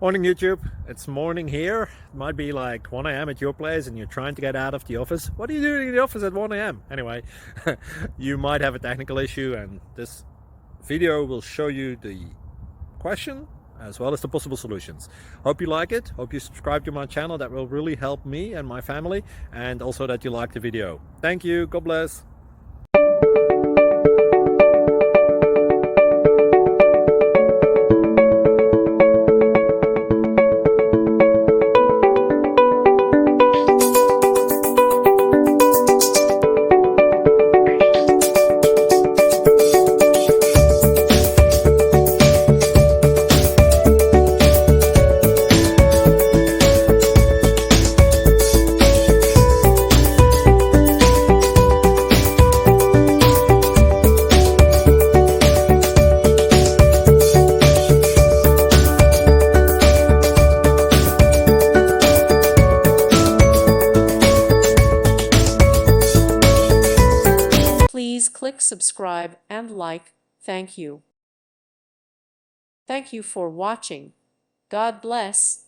Morning YouTube, it's morning here. It might be like 1 a.m. at your place and you're trying to get out of the office. What are you doing in the office at 1 a.m? Anyway, you might have a technical issue and this video will show you the question as well as the possible solutions. Hope you like it, hope you subscribe to my channel. That will really help me and my family, and also that you like the video. Thank you, God bless. Please click subscribe and like. Thank you. Thank you for watching. God bless.